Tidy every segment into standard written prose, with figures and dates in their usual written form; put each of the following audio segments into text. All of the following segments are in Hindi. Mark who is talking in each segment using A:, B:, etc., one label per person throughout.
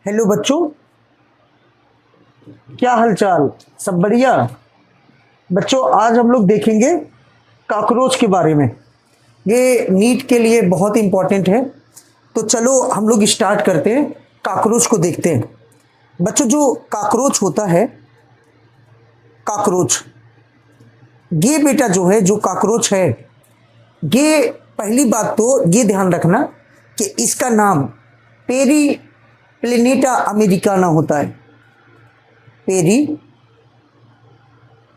A: हेलो बच्चों, क्या हालचाल? सब बढ़िया। बच्चों, आज हम लोग देखेंगे कॉकरोच के बारे में। ये नीट के लिए बहुत इंपॉर्टेंट है। तो चलो हम लोग स्टार्ट करते हैं, कॉकरोच को देखते हैं। बच्चों, जो कॉकरोच होता है, कॉकरोच, ये बेटा जो है, जो कॉकरोच है, ये पहली बात तो ये ध्यान रखना कि इसका नाम पेरी प्लेनेटा अमेरिकाना होता है। पेरी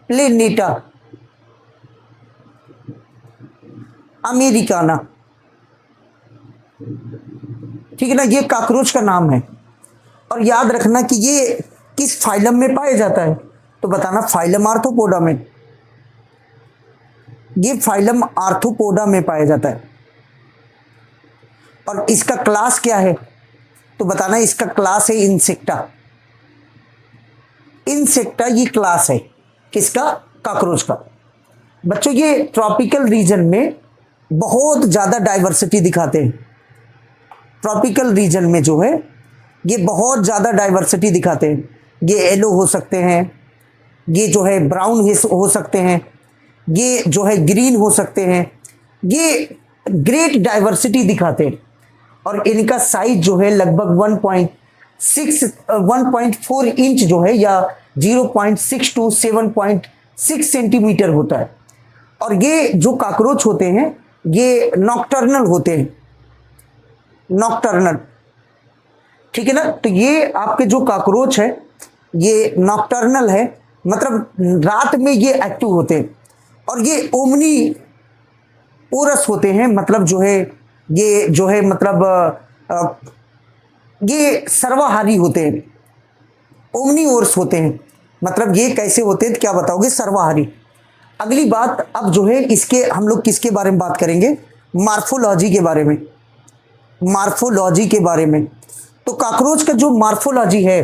A: प्लेनेटा अमेरिकाना, ठीक है ना, ये कॉकरोच का नाम है। और याद रखना कि ये किस फाइलम में पाया जाता है, तो बताना फाइलम आर्थ्रोपोडा में। ये फाइलम आर्थ्रोपोडा में पाया जाता है। और इसका क्लास क्या है, तो बताना इसका क्लास है इंसेक्टा। इंसेक्टा ये क्लास है किसका? कॉकरोच का। बच्चों, ये ट्रॉपिकल रीजन में बहुत ज़्यादा डाइवर्सिटी दिखाते हैं। ट्रॉपिकल रीजन में जो है ये बहुत ज़्यादा डाइवर्सिटी दिखाते हैं। ये येलो हो सकते हैं, ये जो है ब्राउन हो सकते हैं, ये जो है ग्रीन हो सकते हैं। ये ग्रेट डाइवर्सिटी दिखाते हैं। और इनका साइज जो है लगभग 1.4 इंच जो है, या 0.6 टू 7.6 सेंटीमीटर होता है। और ये जो कॉकरोच होते हैं ये नॉकटर्नल होते हैं। नॉकटर्नल, ठीक है ना। तो ये आपके जो कॉकरोच है ये नॉकटर्नल है, मतलब रात में ये एक्टिव होते हैं। और ये ओमनी ओरस होते हैं, मतलब जो है ये जो है मतलब ये सर्वाहारी होते हैं। ओमनी ओरस होते हैं, मतलब ये कैसे होते हैं, क्या बताओगे? सर्वाहारी। अगली बात, अब जो है इसके हम लोग किसके बारे में बात करेंगे? मार्फोलॉजी के बारे में। मार्फोलॉजी के बारे में। तो कॉकरोच का जो मार्फोलॉजी है,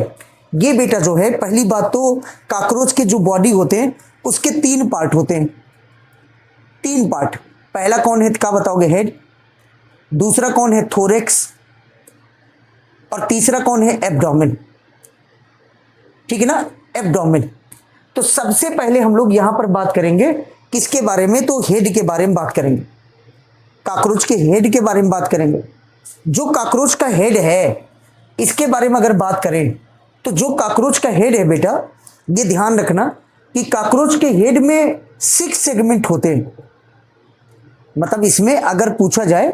A: ये बेटा जो है, पहली बात तो कॉकरोच के जो बॉडी होते हैं उसके 3 पार्ट होते हैं। 3 पार्ट। पहला कौन है, क्या बताओगे? हेड। दूसरा कौन है? थोरेक्स। और तीसरा कौन है? एब्डोमेन। ठीक है ना, एब्डोमेन। तो सबसे पहले हम लोग यहां पर बात करेंगे किसके बारे में? तो हेड के बारे में बात करेंगे। कॉकरोच के हेड के बारे में बात करेंगे। जो कॉकरोच का हेड है, इसके बारे में अगर बात करें तो जो कॉकरोच का हेड है बेटा, ये ध्यान रखना कि कॉकरोच के हेड में 6 सेगमेंट होते हैं। मतलब इसमें अगर पूछा जाए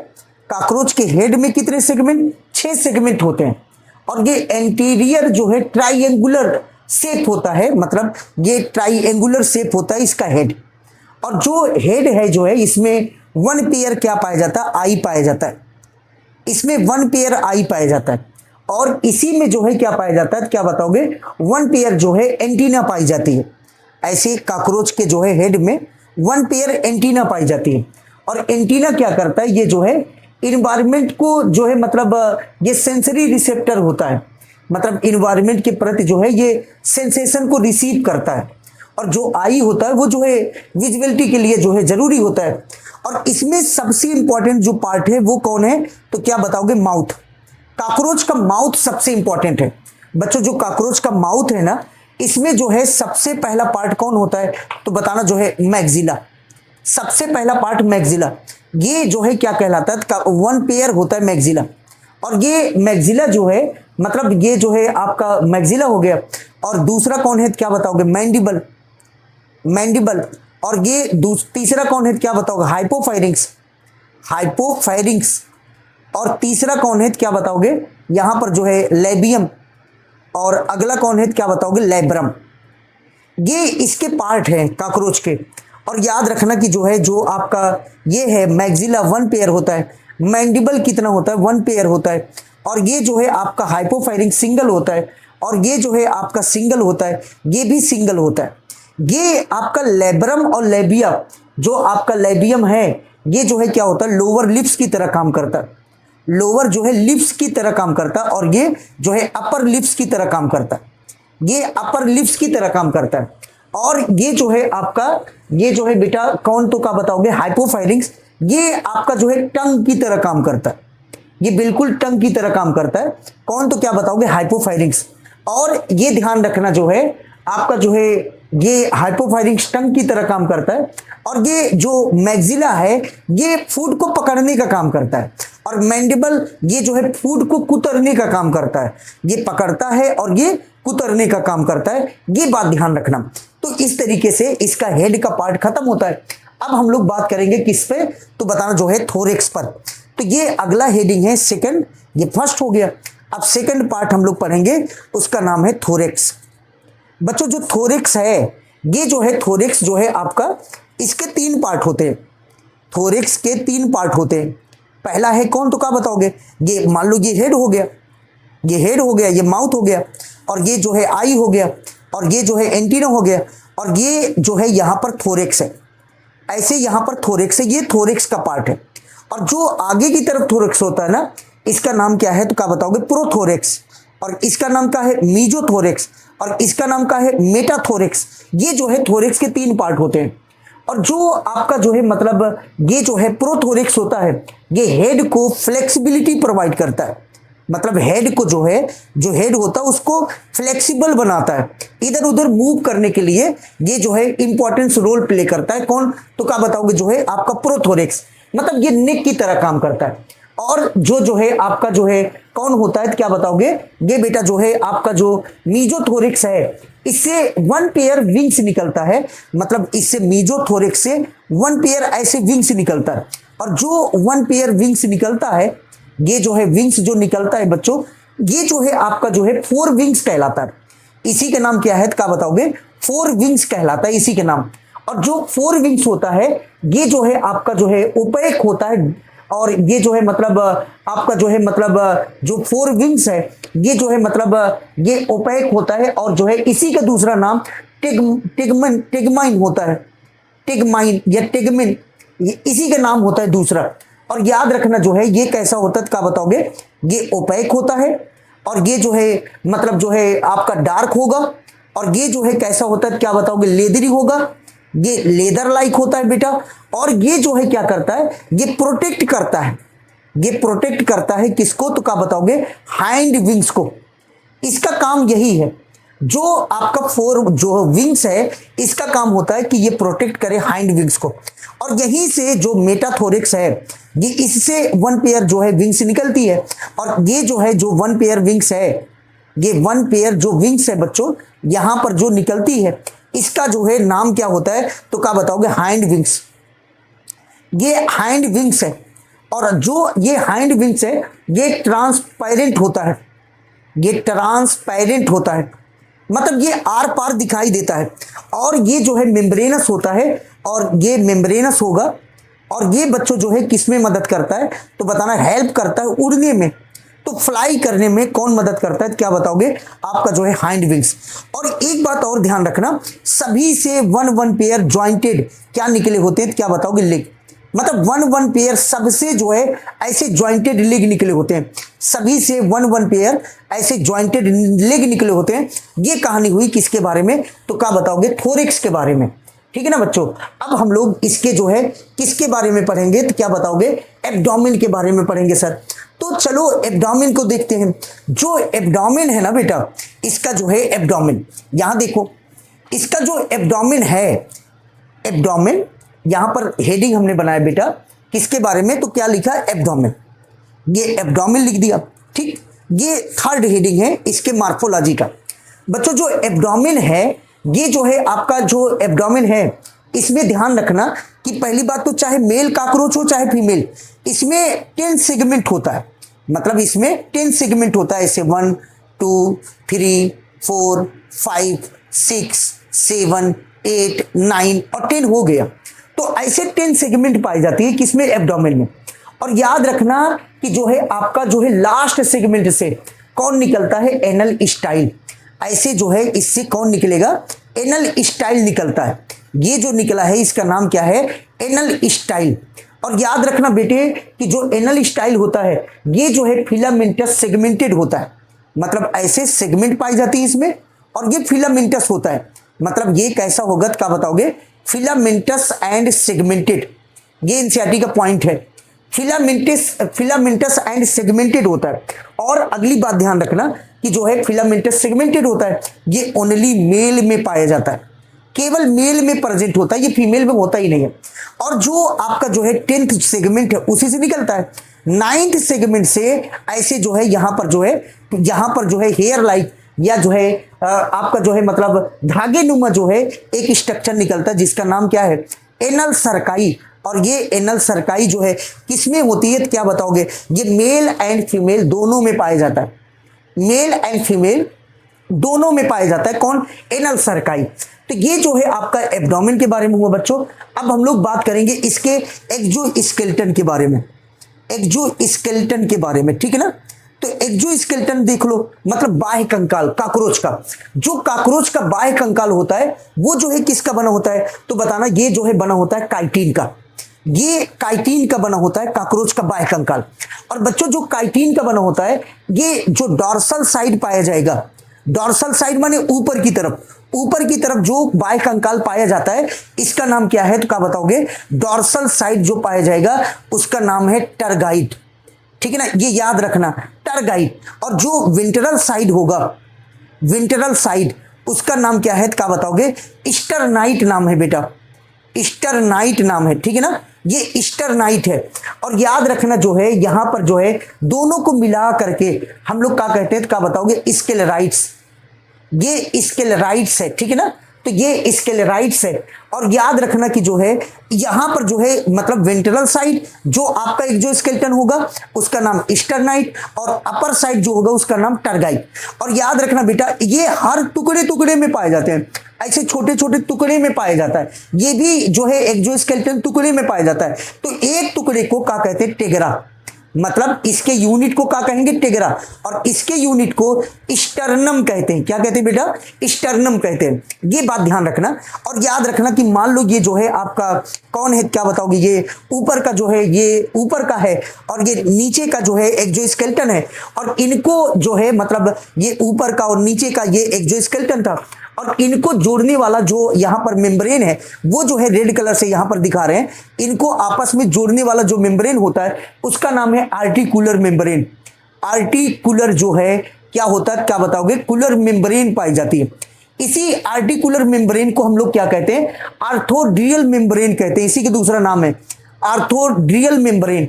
A: कॉकरोच के हेड में कितने सेगमेंट? 6 सेगमेंट होते हैं। और ये एंटीरियर जो है ट्राइएंगुलर शेप होता है, मतलब ये ट्राइएंगुलर शेप होता है इसका हेड। और जो हेड है जो है, इसमें 1 पेयर क्या पाया जाता है? आई पाया जाता है। इसमें 1 पेयर आई पाया जाता है। और इसी में जो है क्या पाया जाता है, क्या बताओगे? 1 पेयर जो है एंटीना पाई जाती है। ऐसे कॉकरोच के जो है हेड में 1 पेयर एंटीना पाई जाती है। और एंटीना क्या करता है? ये जो है इन्वायरमेंट को जो है, मतलब ये सेंसरी रिसेप्टर होता है, मतलब इन्वायरमेंट के प्रति जो है ये सेंसेशन को रिसीव करता है। और जो आई होता है वो जो है विजिबिलिटी के लिए जो है जरूरी होता है। और इसमें सबसे इंपॉर्टेंट जो पार्ट है वो कौन है, तो क्या बताओगे? माउथ। कॉकरोच का माउथ सबसे इंपॉर्टेंट है। बच्चों, जो कॉकरोच का माउथ है ना, इसमें जो है सबसे पहला पार्ट कौन होता है, तो बताना जो है मैक्सिला। सबसे पहला पार्ट मैक्सिला। ये जो है क्या कहलाता है? 1 पेयर होता है मैक्सिला। और ये मैक्सिला जो है, मतलब ये जो है आपका मैक्सिला हो गया। और दूसरा कौन है, क्या बताओगे? मैंडिबल। मैंडिबल। और ये तीसरा कौन है, क्या बताओगे? हाइपोफायरिंग्स। हाइपोफायरिंग्स। और तीसरा कौन है, क्या बताओगे? यहां पर जो है लेबियम। और अगला कौन है, क्या बताओगे? लेब्रम। ये इसके पार्ट हैं कॉकरोच के। और याद रखना कि जो है, जो आपका ये है मैक्सिला 1 पेयर होता है। मैंडिबल कितना होता है? 1 पेयर होता है। और ये जो है आपका हाइपोफायरिंग सिंगल होता है। और ये जो है आपका सिंगल होता है, ये भी सिंगल होता है। ये आपका लेब्रम और लेबिया, जो आपका लेबियम है, ये जो है क्या होता है? लोअर लिप्स की तरह काम करता है। लोअर जो है लिप्स की तरह काम करता है। और ये जो है अपर लिप्स की तरह काम करता है। ये अपर लिप्स की तरह काम करता है। और ये जो है आपका, ये जो है बेटा कौन, तो क्या बताओगे? हाइपोफायरिंग्स। ये आपका जो है टंग की तरह काम करता है। ये बिल्कुल टंग की तरह काम करता है। कौन, तो क्या बताओगे, हाइपोफायरिंग्स। और ये ध्यान रखना जो है आपका जो है ये हाइपोफायरिंग्स टंग की तरह काम करता है। और ये जो मैक्सिला है ये फूड को पकड़ने का काम करता है, और मैंडिबल ये जो है फूड को कुतरने का काम करता है। ये पकड़ता है और ये कुतरने का काम करता है, ये बात ध्यान रखना। तो इस तरीके से इसका हेड का पार्ट खत्म होता है। अब हम लोग बात करेंगे किस पे, तो बताना जो है थोरेक्स पर। तो ये अगला हेडिंग है सेकंड, ये फर्स्ट हो गया। अब सेकंड पार्ट हम लोग पढ़ेंगे, उसका नाम है थोरेक्स। बच्चों जो थोरेक्स है, ये जो है थोरेक्स जो है आपका, इसके 3 पार्ट होते हैं। थोरेक्स के 3 पार्ट होते हैं। पहला है कौन, तो क्या बताओगे, ये मान लो ये हेड हो गया, ये हेड हो गया, ये माउथ हो गया, और ये जो है आई हो गया, और ये जो है एंटीना हो गया, और ये जो है यहाँ पर थोरेक्स है। ऐसे यहाँ पर थोरेक्स है, ये थोरेक्स का पार्ट है। और जो आगे की तरफ थोरेक्स होता है ना, इसका नाम क्या है, तो क्या बताओगे, प्रोथोरेक्स। और इसका नाम क्या है, मीजोथोरेक्स। और इसका नाम क्या है, मेटाथोरेक्स। ये जो है थोरेक्स के 3 पार्ट होते हैं। और जो आपका जो है मतलब ये जो है प्रोथोरेक्स होता है, ये हेड को फ्लेक्सिबिलिटी प्रोवाइड करता है। मतलब हेड को जो है, जो हेड होता है उसको फ्लेक्सिबल बनाता है, इधर उधर मूव करने के लिए ये जो है इंपॉर्टेंस रोल प्ले करता है। कौन, तो क्या बताओगे, जो है आपका प्रोथोरेक्स। मतलब ये नेक की तरह काम करता है। और जो है आपका जो है कौन होता है, तो क्या बताओगे, ये बेटा जो है आपका जो मीजोथोरेक्स है, इससे 1 पेयर विंग्स निकलता है। मतलब इससे मीजोथोरेक्स से 1 पेयर ऐसे विंग्स निकलता है। और जो 1 पेयर विंग्स निकलता है, ये जो है विंग्स जो निकलता है बच्चों, ये जो है आपका जो है 4 विंग्स कहलाता है। इसी के नाम क्या है, तो क्या बताओगे, 4 विंग्स कहलाता है इसी के नाम। और जो 4 विंग्स होता है, ये जो है आपका जो है ओपेक होता है। और ये जो है मतलब आपका जो है मतलब जो 4 विंग्स है, ये जो है मतलब ये ओपेक होता है। और जो है इसी का दूसरा नाम टिगमाइन होता है। टिगमाइन या टिगमिन, ये इसी का नाम होता है दूसरा। और याद रखना जो है ये कैसा होता है, क्या बताओगे, ये ओपेक होता है। और ये जो है मतलब जो है आपका डार्क होगा। और ये जो है कैसा होता है, क्या बताओगे, लेदरी होगा। ये लेदर लाइक होता है बेटा। और ये जो है क्या करता है, ये प्रोटेक्ट करता है। ये प्रोटेक्ट करता है किसको, तो क्या बताओगे, हाइंड विंग्स को। इसका काम यही है। जो आपका 4 जो विंग्स है, इसका काम होता है कि ये प्रोटेक्ट करे हाइंड विंग्स को। और यहीं से जो मेटाथोरेक्स है, ये इससे 1 पेयर जो है विंग्स निकलती है। और ये जो है जो 1 पेयर विंग्स है, ये 1 पेयर जो विंग्स है बच्चों, यहां पर जो निकलती है, इसका जो है नाम क्या होता है, तो क्या बताओगे, हाइंड विंग्स। ये हाइंड विंग्स है। और जो ये हाइंड विंग्स है, ये ट्रांसपेरेंट होता है। ये ट्रांसपेरेंट होता है, मतलब ये आर पार दिखाई देता है। और ये जो है मेम्ब्रेनस होता है। और ये मेम्ब्रेनस होगा। और ये बच्चों जो है किसमें मदद करता है, तो बताना, हेल्प करता है उड़ने में। तो फ्लाई करने में कौन मदद करता है, क्या बताओगे, आपका जो है हाइंड विंग्स। और एक बात और ध्यान रखना, सभी से 1 पेयर ज्वाइंटेड क्या निकले होते हैं, क्या बताओगे, लेग। मतलब 1 पेयर सबसे जो है ऐसे ज्वाइंटेड लेग निकले होते हैं। सभी से 1 पेयर ऐसे ज्वाइंटेड लेग निकले होते हैं। ये कहानी हुई किसके बारे में, तो क्या बताओगे, थोरेक्स के बारे में। ठीक है ना बच्चों। अब हम लोग इसके जो है किसके बारे में पढ़ेंगे, तो क्या बताओगे, एब्डोमेन के बारे में पढ़ेंगे सर। तो चलो एब्डोमेन को देखते हैं। जो एब्डोमेन है ना बेटा, इसका जो है एब्डोमेन, यहां देखो, इसका जो एब्डोमेन है, एब्डोमेन यहां पर हेडिंग हमने बनाया बेटा किसके बारे में, तो क्या लिखा, एब्डोमेन। ये एब्डोमेन लिख दिया, ठीक। ये 3rd हेडिंग है इसके मार्फोलॉजी का। बच्चों जो एब्डोमेन है, ये जो है आपका जो एब्डोमेन है, इसमें ध्यान रखना कि पहली बात तो चाहे मेल काकरोच हो चाहे फीमेल, इसमें 10 सेगमेंट होता है। मतलब इसमें 10 सेगमेंट होता है, ऐसे 1 2 3 4 5 6 7 8 9 और 10 हो गया। तो ऐसे 10 सेगमेंट पाई जाती है किसमें, एब्डोमेन में। और याद रखना कि जो है आपका जो है लास्ट सेगमेंट से कौन निकलता है, एनल स्टाइल। ऐसे जो है इससे कौन निकलेगा, एनल स्टाइल निकलता है। ये जो निकला है इसका नाम क्या है, एनल स्टाइल। और याद रखना बेटे कि जो एनल स्टाइल होता है, ये जो है फिलामेंटस सेगमेंटेड होता है। मतलब ऐसे सेगमेंट पाई जाती है इसमें, और ये फिलामेंटस होता है। मतलब ये कैसा होगा, क्या बताओगे, फिलामेंटस एंड सेगमेंटेड। ये एनसीईआरटी का पॉइंट है। फिलामेंटस एंड सेगमेंटेड होता है। और अगली बात ध्यान रखना कि जो है फिलामेंटस सेगमेंटेड होता है, ये ओनली मेल में पाया जाता है, केवल मेल में प्रेजेंट होता है, ये फीमेल में होता ही नहीं है। और जो आपका जो है 10th सेगमेंट है उसी से निकलता है। 9th सेगमेंट से ऐसे जो है यहाँ पर जो है हेयर लाइक या जो है आपका जो है मतलब धागे नुमा जो है एक स्ट्रक्चर निकलता है जिसका नाम क्या है, एनल सरकाई। और ये एनल सरकाई जो है किसमें होती है, क्या बताओगे? ये मेल एंड फीमेल दोनों में पाया जाता है, मेल एंड फीमेल दोनों में पाया जाता है। कौन? एनल सरकाई। तो ये जो है आपका एब्डोमेन के बारे में हुआ बच्चों। अब हम लोग बात करेंगे इसके एक्सोस्केलेटन के बारे में, एक्सोस्केलेटन के बारे में, ठीक है ना। तो एक्सोस्केलेटन देख लो, मतलब बाह्य कंकाल काकरोच का, जो काकरोच का बाह्य कंकाल होता है वो जो है किसका बना होता है, तो बताना। ये जो है बना होता है काइटिन का, ये काइटिन का बना होता है काकरोच का बाह्य कंकाल। और बच्चों जो काइटिन का बना होता है ये जो डॉर्सल साइड पाया जाएगा, डॉर्सल साइड माने ऊपर की तरफ जो बाह्य कंकाल पाया जाता है इसका नाम क्या है, तो क्या बताओगे? डॉर्सल साइड जो पाया जाएगा उसका नाम है टरगाइट, ठीक है ना, ये याद रखना, टरगाइट। और जो विंटरल साइड होगा, विंटरल साइड उसका नाम क्या है, तो क्या बताओगे? स्टरनाइट नाम है बेटा, स्टरनाइट नाम है, ठीक है ना, ये स्टरनाइट है। और याद रखना जो है यहां पर जो है दोनों को मिला करके हम लोग क्या कहते हैं, तो क्या बताओगे? स्केलेराइट्स, ये स्केलेराइट्स है, ठीक है ना, तो ये स्केलेराइट्स है। और याद रखना कि जो है यहां पर जो है मतलब वेंट्रल साइड जो आपका एक जो स्केलेटन होगा उसका नाम स्टरनाइट और अपर साइड जो होगा उसका नाम टरगाइट। और याद रखना बेटा ये हर टुकड़े में पाए जाते हैं, ऐसे छोटे छोटे टुकड़े में पाया जाता है, ये भी जो है एक्सोस्केलेटन टुकड़े में पाया जाता है। तो एक टुकड़े को क्या कहते हैं? टेगरा, मतलब इसके यूनिट को क्या कहेंगे? टेगरा। और इसके यूनिट को स्टर्नम कहते हैं। क्या कहते हैं बेटा? स्टर्नम कहते हैं। ये बात ध्यान रखना। और याद रखना कि मान लो ये जो है आपका कौन है, क्या बताओगे? ये ऊपर का जो है ये ऊपर का है और ये नीचे का जो है एक्सोस्केलेटन है। और इनको जो है मतलब ये ऊपर का और नीचे का ये एक्सोस्केलेटन था और इनको जोड़ने वाला जो यहाँ पर मेम्ब्रेन है वो जो है रेड कलर से यहाँ पर दिखा रहे हैं, इनको आपस में जोड़ने वाला जो मेम्ब्रेन होता है उसका नाम है आर्टिकुलर मेम्ब्रेन। आर्टिकुलर जो है क्या होता है, क्या बताओगे? कुलर मेम्ब्रेन पाई जाती है। इसी आर्टिकुलर मेम्ब्रेन को हम लोग क्या कहते हैं? आर्थोड्रियल मेम्ब्रेन कहते हैं, इसी के दूसरा नाम है आर्थोड्रियल मेम्ब्रेन,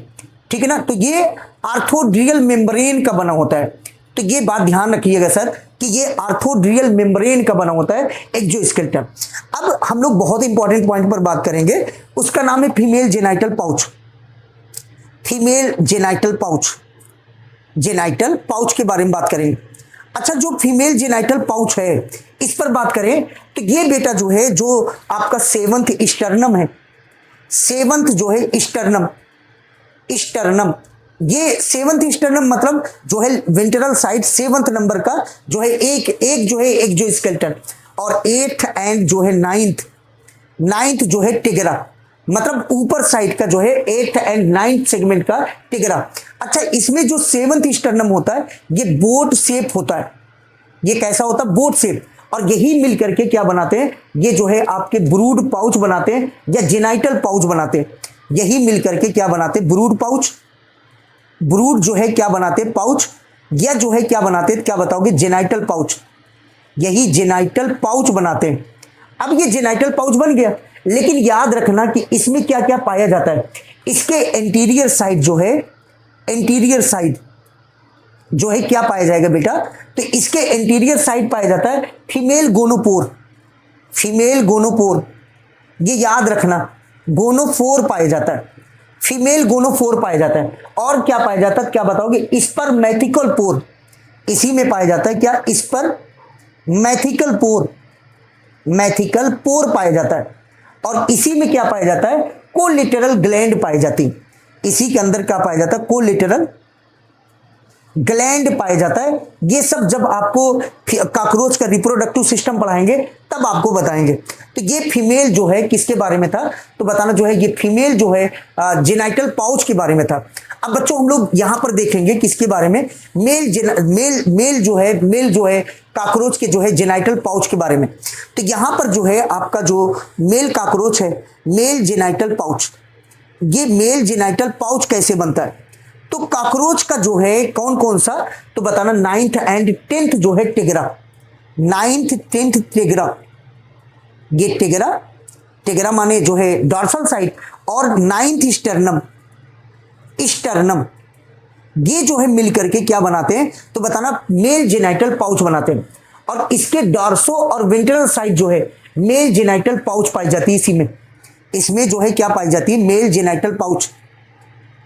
A: ठीक है ना। तो ये आर्थोड्रियल मेम्ब्रेन का बना होता है। तो ये बात ध्यान रखिएगा सर कि ये आर्थोड्रियल मेम्ब्रेन का बना होता है एक्सोस्केलेटन। अब हम लोग बहुत इंपॉर्टेंट पॉइंट पर बात करेंगे, उसका नाम है female genital pouch. Female genital pouch, genital pouch के बारे में बात करेंगे। अच्छा, जो फीमेल जेनाइटल पाउच है इस पर बात करें तो ये बेटा जो है जो आपका 7th स्टर्नम है, 7th जो है स्टर्नम, स्टर्नम ये 7th स्टर्नम मतलब जो है वेंट्रल साइड 7th नंबर का जो है एक जो है एक्सोस्केलेटन। और 8th एंड जो है 9th जो है टिगरा, मतलब ऊपर साइड का जो है 8th एंड 9th सेगमेंट का टिगरा। अच्छा, इसमें जो 7th स्टर्नम होता है ये बोट शेप होता है। ये कैसा होता है? Boat shape. और यही मिल करके क्या बनाते हैं? ये जो है आपके ब्रूड पाउच बनाते हैं या जेनाइटल पाउच बनाते हैं। यही मिल करके क्या बनाते हैं? ब्रूड पाउच, ब्रूड जो है क्या बनाते हैं? पाउच, या जो है क्या बनाते हैं? क्या बताओगे? Genital pouch. यही जेनाइटल पाउच बनाते हैं। अब ये जेनाइटल पाउच बन गया, लेकिन याद रखना कि इसमें क्या क्या पाया जाता है। इसके एंटीरियर साइड जो है, एंटीरियर साइड जो है क्या पाया जाएगा बेटा? तो इसके एंटीरियर साइड पाया जाता है फीमेल गोनोपोर, फीमेल गोनोपोर, ये याद रखना, गोनोफोर पाया जाता है, फीमेल गोनोफोर पाया जाता है। और क्या पाया जाता है? क्या बताओगे? स्पर्मेथिकल पोर, इसी में पाया जाता है क्या? स्पर्मेथिकल पोर, मैथिकल पोर पाया जाता है। और इसी में क्या पाया जाता है? कोलेटरल ग्लैंड पाई जाती है। इसी के अंदर क्या पाया जाता है? कोलेटरल ग्लैंड पाया जाता है। ये सब जब आपको कॉकरोच का रिप्रोडक्टिव सिस्टम पढ़ाएंगे तब आपको बताएंगे। तो ये फीमेल जो है किसके बारे में था, तो बताना जो है ये फीमेल जो है जेनाइटल पाउच के बारे में था। अब बच्चों हम लोग यहां पर देखेंगे किसके बारे में? मेल जो है कॉकरोच के जो है जेनाइटल पाउच के बारे में। तो यहां पर जो है आपका जो मेल कॉकरोच है, मेल जेनाइटल पाउच, ये मेल जेनाइटल पाउच कैसे बनता है। तो कॉकरोच का जो है कौन कौन सा, तो बताना 9th एंड 10th जो है टिगरा, 9th 10th टिगरा, ये टिगरा, टिगरा माने जो है डॉर्सल साइड, और 9th स्टर्नम, स्टर्नम, ये जो है मिलकर के क्या बनाते हैं, तो बताना मेल जेनाइटल पाउच बनाते हैं। और इसके डॉर्सो और वेंट्रल साइड जो है मेल जेनाइटल पाउच पाई जाती है इसी में, इसमें जो है क्या पाई जाती है, मेल जेनाइटल पाउच,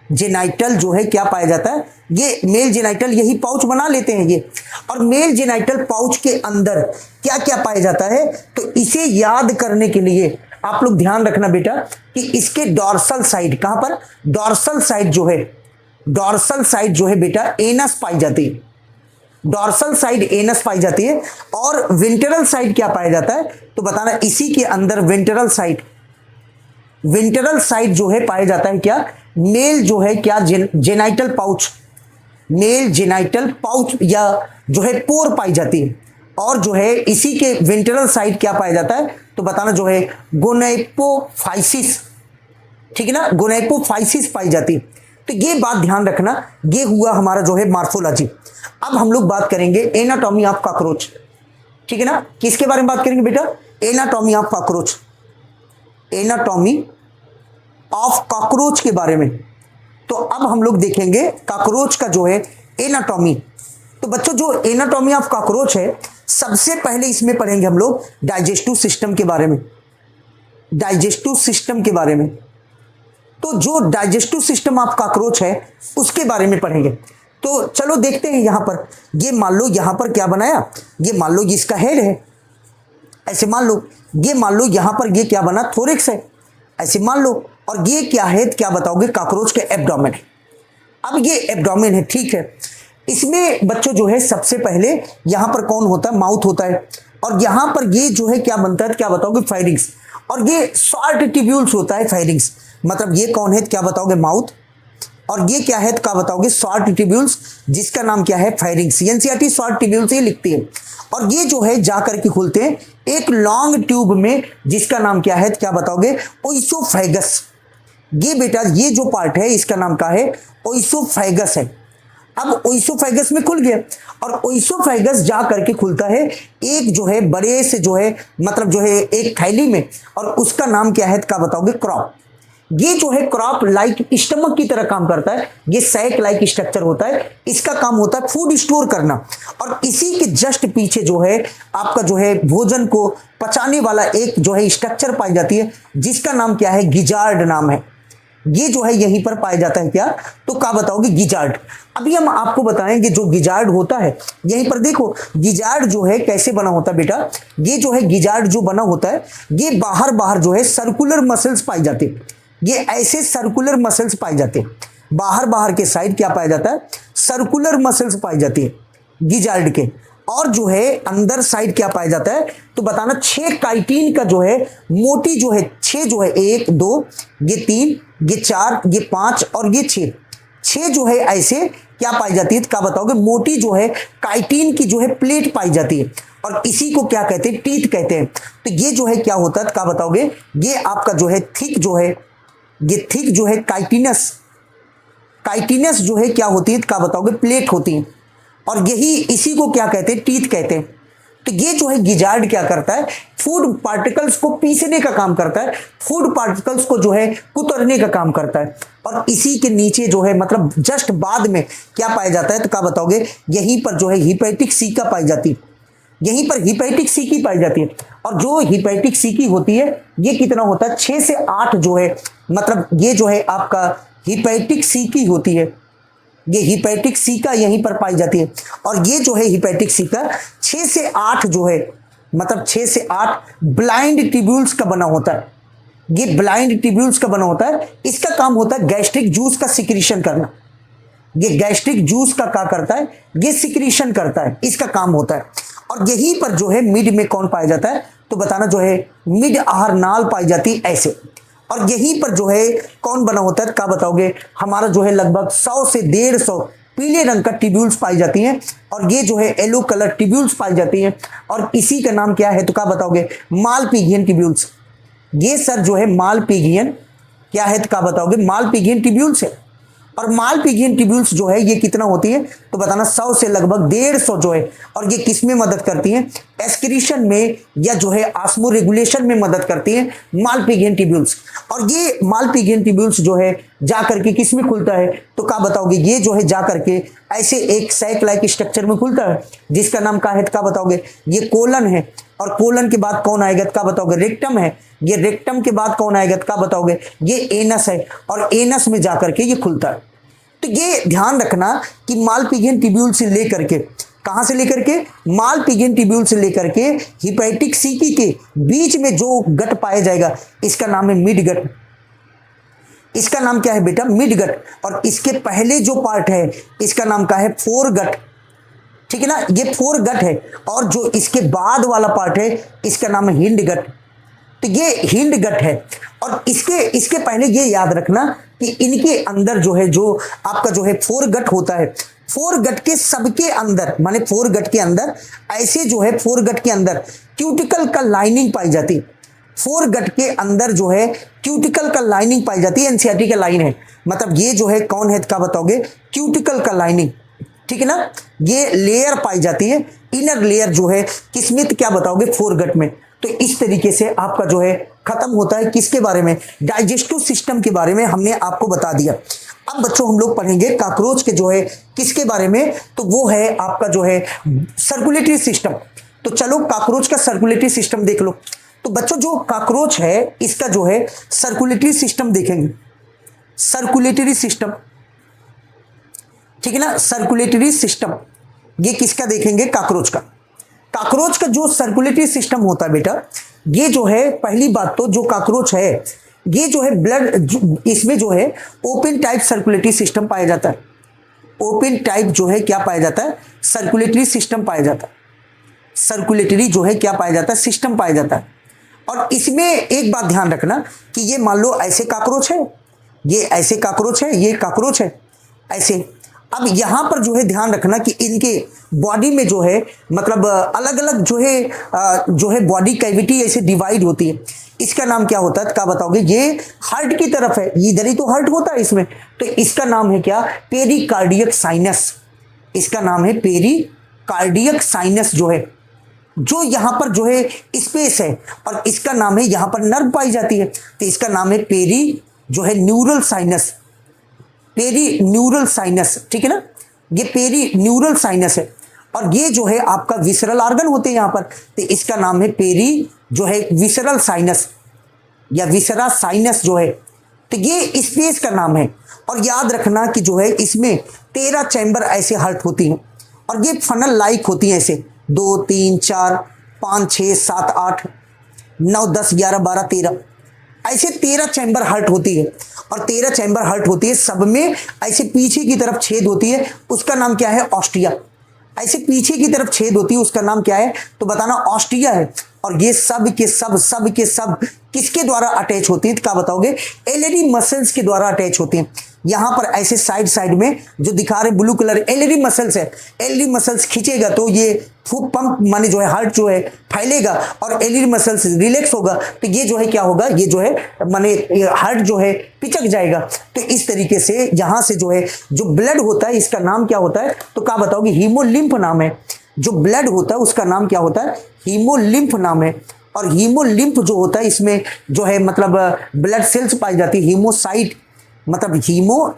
A: जेनाइटल जो है क्या पाया जाता है, ये मेल जेनाइटल यही पाउच बना लेते हैं ये। और मेल जेनाइटल पाउच के अंदर क्या क्या पाया जाता है, तो इसे याद करने के लिए आप लोग ध्यान रखना बेटा कि इसके डॉर्सल साइड, कहां पर, डॉर्सल साइड जो है, डॉर्सल साइड जो है बेटा एनस पाई जाती है, डॉर्सल साइड एनस पाई जाती है। और वेंट्रल साइड क्या पाया जाता है, तो बताना इसी के अंदर वेंट्रल साइड, वेंट्रल साइड जो है पाया जाता है क्या, मेल जो है क्या genital pouch, mail genital pouch या जो है पोर पाई जाती है। और जो है इसी के वेंट्रल साइड क्या पाया जाता है, तो बताना जो है गोनेपोफाइसिस, ठीक है ना, गोनेपोफाइसिस पाई जाती है। तो ये बात ध्यान रखना, ये हुआ हमारा जो है मार्फोलॉजी। अब हम लोग बात करेंगे एनाटॉमी ऑफ कॉकरोच, ठीक है ना, किसके बारे में बात करेंगे बेटा, anatomy of cockroach, anatomy of cockroach के बारे में। तो अब हम लोग देखेंगे कॉकरोच का जो है एनाटॉमी। तो बच्चों जो एनाटॉमी ऑफ कॉकरोच है, सबसे पहले इसमें पढ़ेंगे हम लोग डाइजेस्टिव सिस्टम के बारे में, डाइजेस्टिव सिस्टम के बारे में। तो जो डाइजेस्टिव सिस्टम ऑफ कॉकरोच है उसके बारे में पढ़ेंगे। तो चलो देखते हैं, यहां पर ये मान लो, यहां पर क्या बनाया, ये मान लो इसका हेड है, ऐसे मान लो, ये मान लो यहां पर ये क्या बना, थोरिक्स है, ऐसे मान लो। और ये क्या है, क्या बताओगे, कॉकरोच के एब्डोमेन है। अब ये एब्डोमेन है, ठीक है। इसमें बच्चों जो है सबसे पहले यहां पर कौन होता है, माउथ होता है। और यहां पर ये जो है क्या बनता है, क्या बताओगे, फायरिंग्स। और ये शॉर्ट टिब्यूल्स होता है, फायरिंग्स, मतलब ये कौन है, क्या बताओगे, माउथ। और ये क्या है, क्या बताओगे, शॉर्ट टिब्यूल्स, जिसका नाम क्या है, फायरिंग्स। एनसीईआरटी शॉर्ट टिब्यूल्स ये लिखती है। और ये जो है जाकर के खुलते हैं एक लॉन्ग ट्यूब में, जिसका नाम क्या है, क्या बताओगे, ओइसोफेगस। ये बेटा ये जो पार्ट है इसका नाम क्या है, ओइसोफेगस है। अब ओइसोफेगस में खुल गया, और ओइसोफेगस जा करके खुलता है एक जो है बड़े से जो है, मतलब जो है एक थैली में, और उसका नाम क्या है, क्या बताओगे, क्रॉप। ये जो है क्रॉप लाइक स्टमक की तरह काम करता है, ये सैक लाइक स्ट्रक्चर होता है, इसका काम होता है फूड स्टोर करना। और इसी के जस्ट पीछे जो है आपका जो है भोजन को पचाने वाला एक जो है स्ट्रक्चर पाई जाती है, जिसका नाम क्या है, गिजार्ड नाम है। ये जो है यहीं पर पाया जाता है क्या, तो क्या बताओगे, गिजार्ड। अभी हम आपको बताएंगे जो गिजार्ड होता है, यहीं पर देखो गिजार्ड जो है कैसे बना होता है बेटा। ये जो है गिजार्ड जो बना होता है, ये बाहर बाहर जो है सर्कुलर मसल्स पाई जाते हैं, ये ऐसे सर्कुलर मसल्स पाए जाते हैं, बाहर बाहर के साइड क्या पाया जाता है, सर्कुलर मसल्स पाई जाती है गिजार्ड के। और जो है अंदर साइड क्या पाया जाता है, तो बताना 6 काइटिन का जो है मोटी जो है 6 जो है 1 2 ये 3 ये 4 ये 5 और ये 6 जो है ऐसे क्या पाई जाती है, क्या बताओगे, मोटी जो है काइटिन की जो है प्लेट पाई जाती है। और इसी को क्या कहते हैं, टीथ कहते हैं। तो ये जो है क्या होता है, क्या बताओगे, ये आपका जो है थिक जो है, ये थिक जो है काइटिनस, काइटिनस जो है क्या होती है, क्या बताओगे, प्लेट होती है। और यही इसी को क्या कहते हैं, टीथ कहते हैं। तो ये जो है गिजार्ड क्या करता है, फूड पार्टिकल्स को पीसने का काम करता है, फूड पार्टिकल्स को जो है कुतरने का काम करता है। और इसी के नीचे जो है मतलब जस्ट बाद में क्या पाया जाता है, तो क्या बताओगे, यहीं पर जो है हिपैटिक सीका पाई जाती है, यहीं पर हिपैटिक सीकी पाई जाती है। और जो हिपैटिक सीकी होती है ये कितना होता है, 6 से 8 जो है, मतलब ये जो है आपका हिपैटिक सीकी होती है, ये हिपैटिक सीका यहीं पर पाई जाती है। और ये जो है हिपैटिक सीका 6 से 8 जो है, मतलब 6 से 8 ब्लाइंड ट्यूब्यूल्स का बना होता है, ये ब्लाइंड ट्यूब्यूल्स का बना होता है। इसका काम होता है गैस्ट्रिक जूस का सिक्रीशन करना, ये गैस्ट्रिक जूस का क्या करता है, ये सिक्रीशन करता है, इसका काम होता है। और यहीं पर जो है मिड में कौन पाया जाता है, तो बताना जो है मिड आहार नाल पाई जाती है ऐसे। और यहीं पर जो है कौन बना होता है, क्या बताओगे, हमारा जो है लगभग 100 से 150 पीले रंग का ट्यूब्यूल्स पाई जाती हैं। और ये जो है येलो कलर ट्यूब्यूल्स पाई जाती हैं। और इसी का नाम क्या है, तो क्या बताओगे, मालपीगियन ट्यूब्यूल्स। ये सर जो है मालपीगियन क्या है क्या बताओगे, मालपिघियन ट्यूब्यूल्स है। और मालपिघियन ट्यूब्यूल्स जो है ये कितना होती है तो बताना 100 से लगभग 150 जो है। और ये किस में मदद करती हैं, एस्क्रीशन में या जो है ऑस्मो रेगुलेशन में मदद करती हैं मालपिघियन ट्यूब्यूल्स। और ये मालपिघियन ट्यूब्यूल्स जो है जाकर के किस में खुलता है तो क्या बताओगे, ये जो है जाकर के ऐसे एक सैक लाइक स्ट्रक्चर में खुलता है जिसका नाम क्या है क्या बताओगे, ये कोलन है। और कोलन के बाद कौन आएगा क्या बताओगे, रेक्टम है। ये रेक्टम के बाद कौन आएगा क्या बताओगे, ये एनस है। और एनस में जाकर के ये खुलता है। तो ये ध्यान रखना कि मालपिघियन ट्यूब्यूल से लेकर के, कहां से लेकर के, मालपिघियन ट्यूब्यूल से लेकर के हिपैटिक सीकी के बीच में जो गट पाया जाएगा इसका नाम है मिड गट। इसका नाम क्या है बेटा, मिड गट। और इसके पहले जो पार्ट है इसका नाम क्या है, फोर गट। ठीक है ना, ये फोर गट है। और जो इसके बाद वाला पार्ट है इसका नाम है हिंड गट। तो ये हिंड गट है। और इसके पहले ये याद रखना कि इनके अंदर जो है, जो आपका जो है फोर गट होता है, फोर गट के सबके अंदर, माने फोर गट के अंदर ऐसे जो है, फोर गट के अंदर क्यूटिकल का लाइनिंग पाई जाती है। फोर गट के अंदर जो है क्यूटिकल का लाइनिंग पाई जाती है। एनसीईआरटी का लाइन है, मतलब ये जो है कौन है क्या बताओगे, क्यूटिकल का लाइनिंग। ठीक है ना, ये लेयर पाई जाती है, इनर लेयर जो है किसमें क्या बताओगे, फोर गट में। तो इस तरीके से आपका जो है खत्म होता है किसके बारे में, डाइजेस्टिव सिस्टम के बारे में हमने आपको बता दिया। अब बच्चों हम लोग पढ़ेंगे काकरोच के जो है किसके बारे में, तो वो है आपका जो है सर्कुलेटरी सिस्टम। तो चलो काकरोच का सर्कुलेटरी सिस्टम देख लो। तो बच्चों जो काकरोच है इसका जो है सर्कुलेटरी सिस्टम देखेंगे, सर्कुलेटरी सिस्टम। ठीक है ना, सर्कुलेटरी सिस्टम ये किसका देखेंगे, काकरोच का। काकरोच का जो सर्कुलेटरी सिस्टम होता है बेटा, ये जो है पहली बात तो जो काकरोच है ये जो है ब्लड, इसमें जो है ओपन टाइप सर्कुलेटरी सिस्टम पाया जाता है। ओपन टाइप जो है क्या पाया जाता है, सर्कुलेटरी सिस्टम पाया जाता है। सर्कुलेटरी जो है क्या पाया जाता है, सिस्टम पाया जाता है। और इसमें एक बात ध्यान रखना कि ये मान लो ऐसे काकरोच है, ये ऐसे काकरोच है, ये काकरोच है ऐसे। अब यहां पर जो है ध्यान रखना कि इनके बॉडी में जो है मतलब अलग अलग जो है बॉडी कैविटी ऐसे डिवाइड होती है। इसका नाम क्या होता है क्या बताओगे, ये हार्ट की तरफ है, इधर ही तो हार्ट होता है इसमें। तो इसका नाम है क्या, पेरिकार्डियक साइनस। इसका नाम है पेरिकार्डियक साइनस जो है, जो यहां पर जो है स्पेस है। और इसका नाम है, यहां पर नर्व पाई जाती है तो इसका नाम है पेरी जो है neural sinus, peri neural sinus. ठीक है ना, ये पेरी न्यूरल साइनस है। और ये जो है आपका विसरल ऑर्गन होते हैं यहां पर, तो इसका नाम है पेरी जो है विसरल साइनस या विसरा साइनस जो है। तो ये स्पेस का नाम है। और याद रखना कि जो है इसमें 13 चैम्बर ऐसे हार्ट होती हैं और ये फनल लाइक होती हैं ऐसे 2 3 4 5 6 7 8 9 10 11 12 13 ऐसे 13 चैम्बर हार्ट होती है। और 13 चैम्बर हार्ट होती है, सब में ऐसे पीछे की तरफ छेद होती है, उसका नाम क्या है, ऑस्टिया। ऐसे पीछे की तरफ छेद होती है उसका नाम क्या है तो बताना, ऑस्टिया है। और ये सब के सब किसके द्वारा अटैच होती है तो क्या बताओगे, एलईडी मसल्स के द्वारा अटैच होती हैं। यहां पर ऐसे साइड में जो दिखा रहे ब्लू कलर एलईडी मसल्स है, एलईडी मसल्स खींचेगा तो ये फूक पंप माने जो है हार्ट जो है फैलेगा और एलईडी मसल्स रिलैक्स होगा तो ये जो है क्या होगा, ये जो है माने हार्ट जो है पिचक जाएगा। तो इस तरीके से यहां से जो है जो ब्लड होता है इसका नाम क्या होता है तो क्या बताओगे, हीमोलिम्फ नाम है। जो ब्लड होता है उसका नाम क्या होता है, हीमोलिम्फ नाम है। और हीमोलिम्फ जो होता है इसमें जो है मतलब ब्लड सेल्स पाई जाती है, हीमोसाइट मतलब हीमो,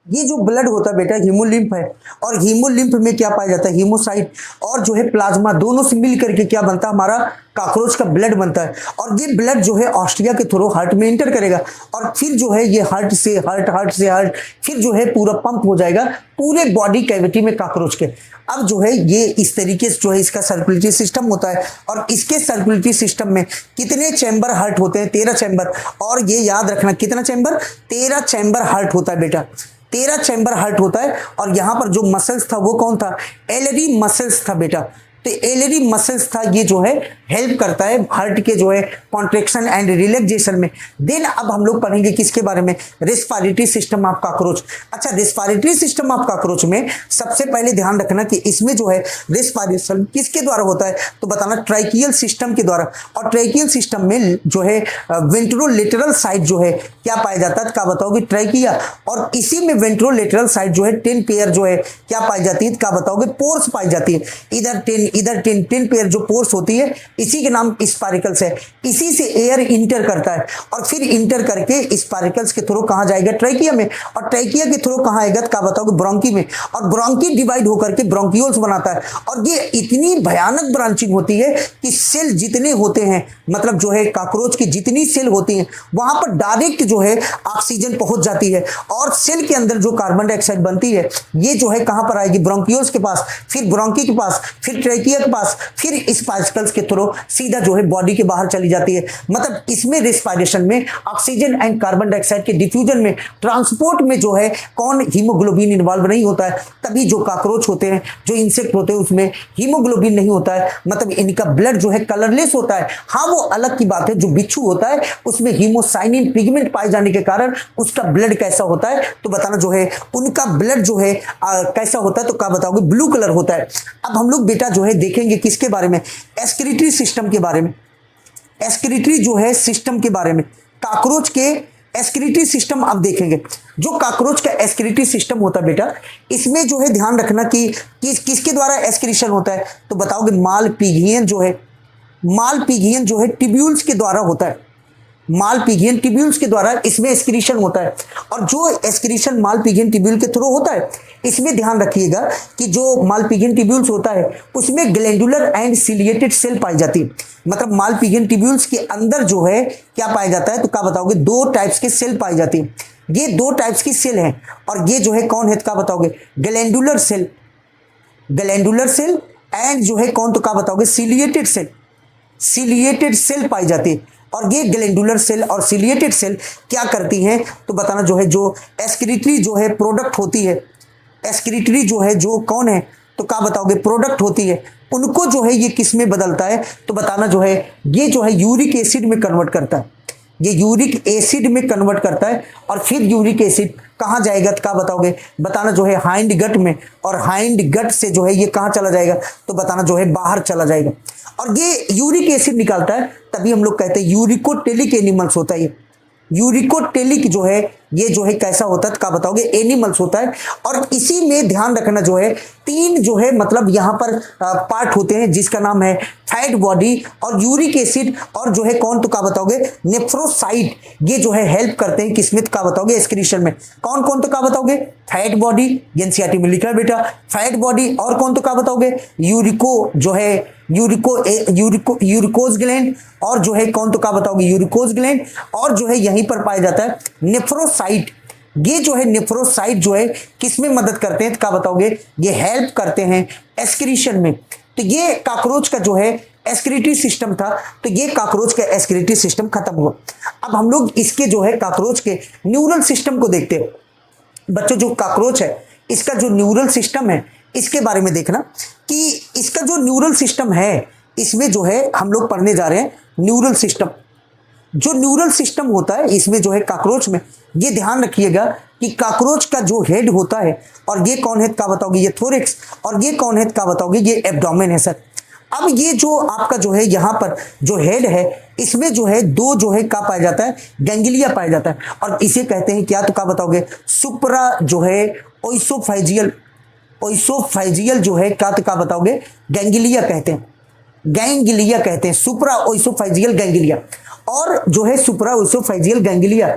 A: ये जो ब्लड होता है बेटा हीमोलिम्फ है। और हीमोलिम्फ में क्या पाया जाता है, हीमोसाइट और जो है प्लाज्मा, दोनों से मिल करके क्या बनता है, हमारा काकरोच का ब्लड बनता है। और ये ब्लड जो है ऑस्ट्रिया के थ्रू हार्ट में एंटर करेगा और फिर जो है ये हार्ट से हार्ट फिर जो है पूरा पंप हो जाएगा पूरे बॉडी कैविटी में काकरोच के। अब जो है ये इस तरीके से जो है इसका सर्कुलेटरी सिस्टम होता है। और इसके सर्कुलेटरी सिस्टम में कितने चैम्बर हार्ट होते हैं, 13 चैम्बर। और ये याद रखना कितना चैम्बर, 13 चैम्बर हार्ट होता है बेटा, 13 चैम्बर हार्ट होता है। और यहां पर जो मसल्स था वो कौन था, एलईडी मसल्स था बेटा। तो एलरी मसल्स था, ये जो है हेल्प करता है हार्ट के जो है कॉन्ट्रेक्शन एंड रिलैक्सेशन में। देन अब हम लोग पढ़ेंगे किसके बारे में, रेस्पिरेटरी सिस्टम ऑफ कॉकरोच। अच्छा, रेस्पिरेटरी सिस्टम ऑफ कॉकरोच में सबसे पहले ध्यान रखना कि इसमें जो है रेस्पिरेशन किसके द्वारा होता है, तो बताना ट्राइकियल सिस्टम के द्वारा। और ट्राइकियल सिस्टम में जो है वेंट्रोलेटरल साइड जो है क्या पाया जाता है, क्या बताओगे, ट्राइकिया। और इसी में वेंट्रोलेटरल साइड जो है 10 पेयर जो है क्या पाई जाती है, क्या बताओगे, पोर्स पाई जाती है। इधर 10 पेयर जो पोर्स होती है, इसी के नाम स्पारिकल्स है। इसी से एयर इंटर करता है और फिर इंटर करके स्पारिकल्स के थ्रू कहां जाएगा, ट्राइकिया में। और ट्राइकिया के थ्रू कहां आएगा, क्या बताओगे, ब्रोंकी में। और ब्रोंकी डिवाइड होकर के ब्रोंकियोल्स बनाता है। और ये इतनी भयानक ब्रांचिंग होती है कि सेल जितने होते हैं, मतलब जो है कॉकरोच की जितनी सेल होती हैं, वहां पर डायरेक्ट जो है ऑक्सीजन पहुंच जाती है। और सेल के अंदर जो कार्बन डाइऑक्साइड बनती है, ये जो है कहां पर आएगी, ब्रोंकियोल्स के पास, फिर ब्रोंकी के पास, फिर ट्राइकिया के पास, फिर स्पाइकल्स के थ्रू सीधा जो है बॉडी के बाहर चली जाती है। मतलब इसमें रेस्पिरेशन में ऑक्सीजन एंड कार्बन डाइऑक्साइड के डिफ्यूजन में, ट्रांसपोर्ट में जो है कौन, हीमोग्लोबिन इन्वॉल्व नहीं होता है। तभी जो कॉकरोच होते हैं, जो इंसेक्ट होते हैं, उसमें हीमोग्लोबिन नहीं होता है, मतलब इनका ब्लड जो है कलरलेस होता है। हाँ, वो अलग की बात है, जो बिच्छू होता है उसमें हीमोसाइनिन पिगमेंट पाए जाने के कारण उसका ब्लड कैसा होता है, तो बताना जो है उनका ब्लड जो है कैसा होता है, तो क्या बताओगे, ब्लू कलर होता है। अब हम लोग बेटा जो है देखेंगे किसके बारे में, एक्सक्रीटरी सिस्टम के बारे में। एक्सक्रीटरी जो है सिस्टम के बारे में, कॉकरोच के एक्सक्रीटरी सिस्टम आप देखेंगे। जो कॉकरोच का एक्सक्रीटरी सिस्टम होता है बेटा, इसमें जो है ध्यान रखना कि किसके द्वारा एक्सक्रीशन होता है, तो बताओगे मालपीजियन जो है, मालपीजियन जो है ट्यूब्यूल्स के द्वारा होता है। मालपीजियन ट्यूब्यूल्स के द्वारा इसमें एक्सक्रीशन होता है। और जो एक्सक्रीशन मालपीजियन ट्यूब्यूल के थ्रू होता है, इसमें ध्यान रखिएगा कि जो मालपीजियन ट्यूब्यूल्स होता है उसमें ग्लैंडुलर एंड सिलिएटेड सेल पाई जाती है। मतलब मालपीजियन ट्यूब्यूल्स के अंदर जो है क्या पाया जाता है, तो क्या बताओगे, 2 टाइप्स के सेल पाई जाती है। ये 2 टाइप्स की सेल हैं। और ये जो है कौन है, क्या बताओगे, glandular cell, glandular cell and जो है कौन, तो क्या बताओगे, सिलिएटेड सेल, सिलिएटेड सेल पाई जाती है। और ये ग्लैंडुलर सेल और सिलिएटेड सेल क्या करती हैं, तो बताना जो है, जो एक्सक्रीटरी जो है प्रोडक्ट होती है, एक्सक्रीटरी जो है जो कौन है, तो क्या बताओगे, प्रोडक्ट होती है, उनको जो है ये किस में बदलता है, तो बताना जो है ये जो है यूरिक एसिड में कन्वर्ट करता है। ये यूरिक एसिड में कन्वर्ट करता है। और फिर यूरिक एसिड कहाँ जाएगा, तो क्या बताओगे, बताना जो है हाइंड गट में। और हाइंड गट से जो है ये कहाँ चला जाएगा, तो बताना जो है बाहर चला जाएगा। और ये यूरिक एसिड निकालता है, तभी हम लोग कहते हैं यूरिकोटेलिक एनिमल्स होता है। ये यूरिकोटेलिक जो है ये जो है कैसा होता है, तो क्या बताओगे, एनिमल्स होता है। और इसी में ध्यान रखना जो है 3 जो है मतलब यहाँ पर पार्ट होते हैं, जिसका नाम है फैट बॉडी और यूरिक एसिड और जो है कौन, तो क्या बताओगे, नेफ्रोसाइट। ये जो है हेल्प करते हैं किसमें, तो क्या बताओगे, एक्सक्रीशन में। कौन कौन, तो क्या बताओगे, फैट बॉडी, एनसीईआरटी में लिखा है बेटा, फैट बॉडी। और कौन, तो क्या बताओगे, यूरिको जो है यूरिकोज ग्लैंड। और जो है कौन, तो क्या बताओगे, यूरिकोज ग्लैंड। और जो है यहीं पर पाया जाता है नेफ्रोसाइट। ये जो है नेफ्रोसाइट जो है किसमें मदद करते हैं, तो क्या बताओगे, ये हेल्प करते हैं एक्सक्रीशन में। तो ये कॉकरोच का जो है एक्सक्रीटरी सिस्टम था। तो ये कॉकरोच का एक्सक्रीटरी सिस्टम खत्म हुआ। अब हम लोग इसके जो है कॉकरोच के न्यूरल सिस्टम को देखते हैं। बच्चों, जो कॉकरोच है इसका जो न्यूरल सिस्टम है, इसके बारे में देखना कि इसका जो न्यूरल सिस्टम है, इसमें जो है हम लोग पढ़ने जा रहे हैं न्यूरल सिस्टम। जो न्यूरल सिस्टम होता है इसमें जो है कॉकरोच में, ये ध्यान रखिएगा कि कॉकरोच का जो हेड होता है, और ये कौन है, क्या बताओगे, ये थोरिक्स। और ये कौन है, क्या बताओगे, ये एब्डोमेन है सर। अब ये जो आपका जो है यहाँ पर जो हेड है, इसमें जो है 2 जो है क्या पाया जाता है, गैंग्लिया पाया जाता है। और इसे कहते हैं क्या, तो क्या बताओगे, सुप्रा जो है ओइसोफेजियल, ओइसोफेजियल जो है क्या, तो क्या बताओगे, गैंग्लिया कहते हैं, गैंग्लिया कहते हैं, सुप्रा ओइसोफेजियल गैंग्लिया। और जो है सुप्रा ओइसोफेजियल गैंग्लिया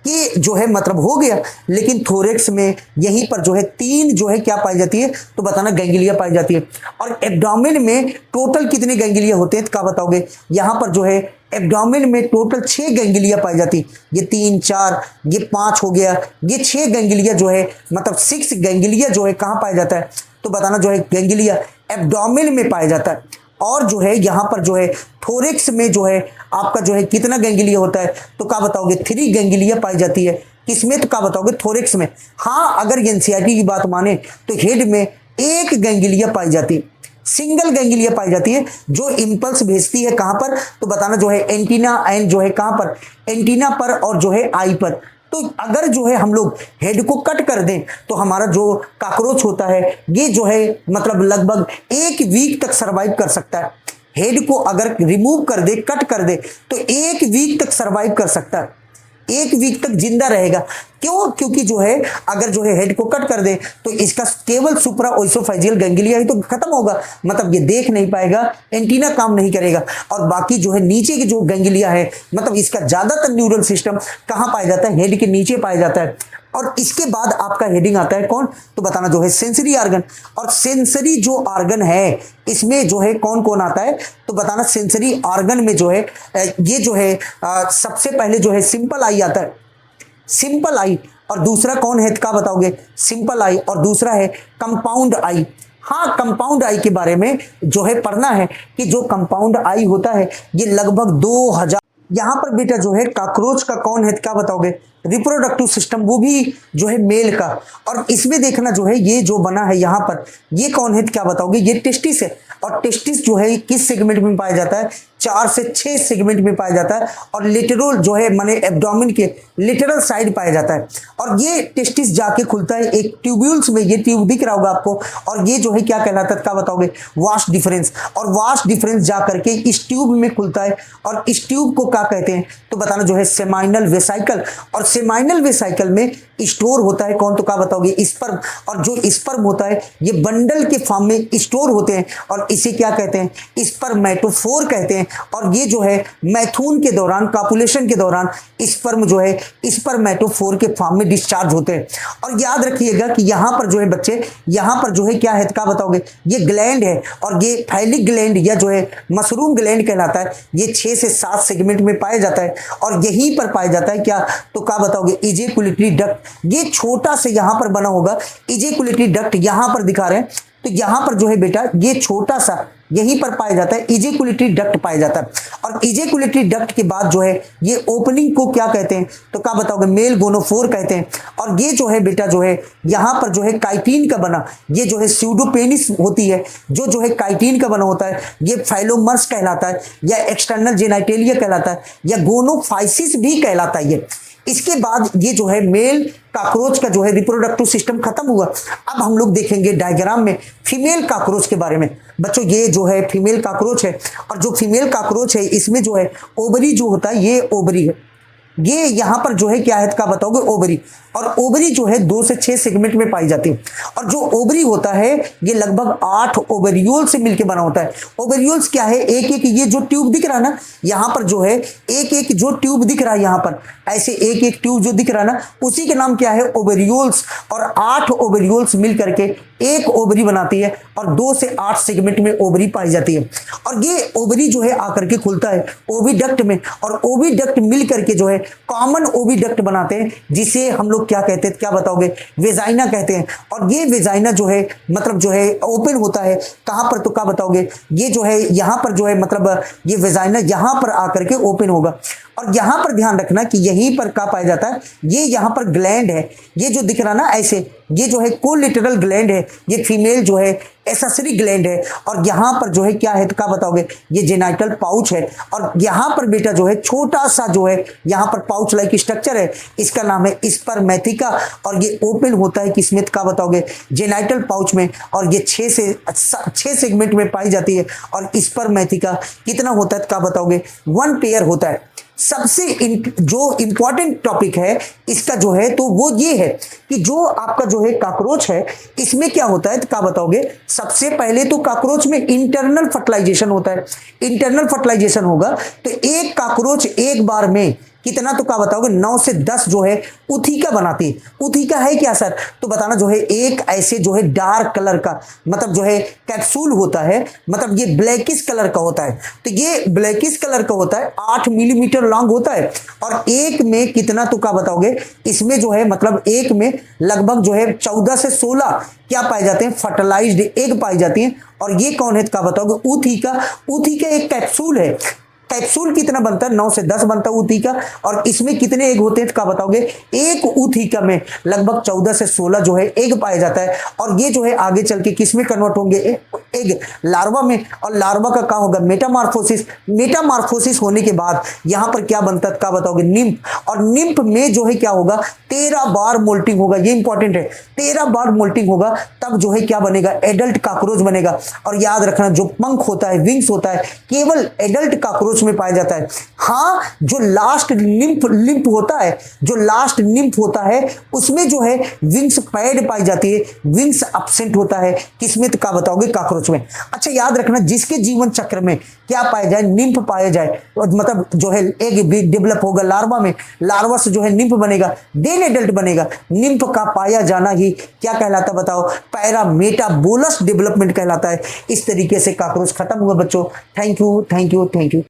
A: की जो है मतलब हो गया। लेकिन थोरेक्स में यहीं पर जो है 3 जो है क्या पाई जाती है, तो बताना गैंग्लिया पाई जाती है। और एब्डोमेन में टोटल कितने गैंग्लिया होते हैं, तो क्या बताओगे, यहाँ पर जो है एब्डोमेन में टोटल 6 गैंग्लिया पाई जाती है। ये 3 4 ये 5 हो गया, ये 6 गैंग्लिया जो है मतलब 6 गैंग्लिया जो है कहाँ पाया जाता है, तो बताना जो है गैंग्लिया एब्डोमेन में पाया जाता है। और जो है यहाँ पर जो है थोरेक्स में जो है आपका जो है कितना गैंग्लिया होता है, तो क्या बताओगे, 3 गैंग्लिया पाई जाती है। किसमें, तो क्या बताओगे, थोरेक्स में। हाँ, अगर एनसीईआरटी की बात माने तो हेड में 1 गैंग्लिया पाई जाती है। सिंगल गैंग्लिया पाई जाती है जो इंपल्स भेजती है कहां पर, तो बताना जो है एंटीना एंड जो है कहां पर, एंटीना पर और जो है आई पर। तो अगर जो है हम लोग हेड को कट कर दें तो हमारा जो काकरोच होता है ये जो है मतलब लगभग 1 वीक तक सरवाइव कर सकता है। हेड को अगर रिमूव कर दे, कट कर दे, तो 1 वीक तक सरवाइव कर सकता है, 1 वीक तक जिंदा रहेगा। क्यों? क्योंकि जो है अगर जो है हेड को कट कर दे तो इसका केवल सुप्रा ओइसोफेजियल गैंग्लिया ही तो खत्म होगा, मतलब ये देख नहीं पाएगा, एंटीना काम नहीं करेगा, और बाकी जो है नीचे की जो गैंग्लिया है मतलब इसका ज्यादातर न्यूरल सिस्टम कहां पाया जाता है, हेड के नीचे पाया जाता है। और इसके बाद आपका हेडिंग आता है कौन, तो बताना जो है सेंसरी ऑर्गन। और सेंसरी जो ऑर्गन है इसमें जो है कौन कौन आता है, तो बताना सेंसरी ऑर्गन में जो है ये जो है सबसे पहले जो है सिंपल आई आता है, सिंपल आई, और दूसरा कौन है क्या बताओगे, सिंपल आई, और दूसरा है कंपाउंड आई। हाँ, कंपाउंड आई के बारे में जो है पढ़ना है कि जो कंपाउंड आई होता है ये लगभग 2000। यहां पर बेटा जो है काकरोच का कौन है क्या बताओगे, रिप्रोडक्टिव सिस्टम, वो भी जो है मेल का। और इसमें देखना जो है ये जो बना है यहां पर ये कौन है क्या बताओगे, ये टेस्टिस है। और टेस्टिस जो है किस सेगमेंट में पाया जाता है, 4 से 6 सेगमेंट में पाया जाता है, और लिटरल जो है माने एब्डोमेन के लिटरल साइड पाया जाता है। और ये टेस्टिस जाके खुलता है एक ट्यूब्यूल्स में, ये ट्यूब दिख रहा होगा आपको, और ये जो है क्या कहलाता है क्या बताओगे, वास्ट डिफरेंस। और वास्ट डिफरेंस जा करके इस ट्यूब में खुलता है, और इस ट्यूब को क्या कहते हैं, तो बताना जो है सेमाइनल वेसाइकल। और सेमाइनल वेसाइकल में स्टोर होता है कौन, तो क्या बताओगे, स्पर्म। और जो स्पर्म होता है ये बंडल के फॉर्म में स्टोर होते हैं, और इसे क्या कहते हैं, स्पर्मेटोफोर कहते हैं। और ये जो है मैथुन के दौरान, कॉपुलेशन के दौरान स्पर्म जो है स्पर्मेटोफोर के फॉर्म में डिस्चार्ज होते हैं। और याद रखिएगा कि यहां पर जो है बच्चे, यहां पर जो है क्या है क्या बताओगे, ये ग्लैंड है, और ये फैलिक ग्लैंड या जो है मशरूम ग्लैंड कहलाता है। ये 6 से 7 सेगमेंट में पाया जाता है, और यहीं पर पाया जाता है क्या, तो क्या बताओगे, इजेकुलेटरी डक्ट। ये छोटा से यहां पर बना होगा इजेकुलेटरी डक्ट, यहां पर दिखा रहे हैं, तो यहां पर जो है बेटा ये छोटा सा यहीं पर पाया जाता है, इजेकुलेटरी डक्ट पाया जाता है। और इजेकुलेटरी डक्ट के बाद जो है ये ओपनिंग को क्या कहते हैं, तो क्या बताओगे, मेल गोनोफोर कहते हैं। और ये जो है बेटा जो है यहां पर जो है काइटिन का बना, ये जो है स्यूडोपेनिस होती है, जो है काइटिन का बना होता है, ये फाइलोमर्स कहलाता है, या एक्सटर्नल जेनाइटेलिया कहलाता है, या गोनोफाइसिस भी कहलाता है ये। इसके बाद ये जो है मेल काकरोच का जो है रिप्रोडक्टिव सिस्टम खत्म हुआ। अब हम लोग देखेंगे डायग्राम में फीमेल काकरोच के बारे में। बच्चों ये जो है फीमेल काकरोच है, और जो फीमेल काकरोच है इसमें जो है ओवरी जो होता है ये ओवरी है, ये यहां पर जो है क्या है क्या बताओगे, ओवरी। और ओवरी जो है 2 से 6 सेगमेंट में पाई जाती है। और जो ओवरी होता है ये लगभग 8 ओवरियोल से मिलकर बना होता है। ओवरियोल्स क्या है, एक एक ये जो ट्यूब दिख रहा है ना, यहां पर जो है एक एक जो ट्यूब दिख रहा है, यहां पर ऐसे एक एक ट्यूब जो दिख रहा है ना, उसी के नाम क्या है, ओवरियोल्स। और 8 ओवरियोल्स मिल करके एक ओवरी बनाती है, और 2 से 8 सेगमेंट में ओवरी पाई जाती है। और ये ओवरी जो है आकर के खुलता है ओविडक्ट में, और ओविडक्ट मिल करके जो है कॉमन ओविडक्ट बनाते हैं, जिसे हम लोग क्या कहते हैं क्या बताओगे, वेजाइना कहते हैं। और ये वेजाइना जो है मतलब जो है ओपन होता है कहां पर, तो क्या बताओगे, ये जो है यहां पर जो है मतलब ये वेजाइना यहां पर आकर के ओपन होगा। और यहां पर ध्यान रखना कि यहीं पर क्या पाया जाता है, ये यहां पर ग्लैंड है, ये जो दिख रहा ना ऐसे, ये जो है कोलिटरल ग्लैंड है, ये फीमेल जो है एसेसरी ग्लैंड है। और यहां पर जो है क्या है तो क्या बताओगे, ये जेनाइटल पाउच है। और यहां पर बेटा जो है छोटा सा जो है यहां पर पाउच लाइक स्ट्रक्चर है, इसका नाम है स्पर्मेथिका। और ये ओपन होता है किसमें क्या बताओगे, जेनाइटल पाउच में। और ये 6 सेगमेंट में पाई जाती है। और स्पर्मेथिका कितना होता है क्या बताओगे, 1 पेयर होता है। सबसे जो इंपॉर्टेंट टॉपिक है इसका जो है तो वो ये है कि जो आपका जो है काकरोच है इसमें क्या होता है तो क्या बताओगे, सबसे पहले तो काकरोच में इंटरनल फर्टिलाइजेशन होता है। इंटरनल फर्टिलाइजेशन होगा तो एक काकरोच एक बार में कितना, तो क्या बताओगे, 9 से 10 जो है उथिका बनाती है। उथिका है क्या सर, तो बताना जो है एक ऐसे जो है डार्क कलर का मतलब जो है कैप्सूल होता है, मतलब ये ब्लैकिश कलर का होता है। तो ये ब्लैकिश कलर का होता है, 8 मिलीमीटर लॉन्ग होता है। और एक में कितना, तो क्या बताओगे, इसमें जो है मतलब एक में लगभग जो है 14 से 16 क्या पाए जाते हैं, फर्टिलाइज्ड एग पाई जाती हैं। और ये कौन है तो क्या बताओगे, उथिका। उथिका एक कैप्सूल है। कैप्सूल कितना बनता है, 9 से 10 बनता है ऊथिका। और इसमें कितने एग होते हैं तो क्या बताओगे, एक ऊथिका में लगभग 14 से 16 जो है एग पाया जाता है। और ये जो है आगे चल के किस में कन्वर्ट होंगे, एग लार्वा में, और लार्वा का क्या होगा मेटामार्फोसिस। मेटामार्फोसिस होने के बाद यहां पर क्या बनता है क्या बताओगे निम्फ, और निम्फ में जो है क्या होगा 13 बार मोल्टिंग होगा, ये इंपॉर्टेंट है 13 बार मोल्टिंग होगा, तब जो है क्या बनेगा एडल्ट कॉकरोच बनेगा। और याद रखना जो पंख होता है विंग्स होता है केवल एडल्ट कॉकरोच में पाया जाता है। हाँ जो लास्ट लिम्फ होता है, जो लास्ट निम्फ होता है उसमें जो है विंग्स पैड पाई जाती है, विंग्स एब्सेंट होता है किसमें तो क्या बताओगे कॉकरोच में। अच्छा याद रखना जिसके जीवन चक्र में क्या पाया जाए निम्फ पाया जाए, मतलब जो है एग डेवलप होगा लार्वा में, लार्वा से जो है निम्फ बनेगा देन एडल्ट बनेगा। निम्फ का पाया जाना ही क्या कहलाता बताओ पैरामेटाबोलस डेवलपमेंट कहलाता है। इस तरीके से कॉकरोच खत्म हुआ बच्चों। Thank you thank you thank you.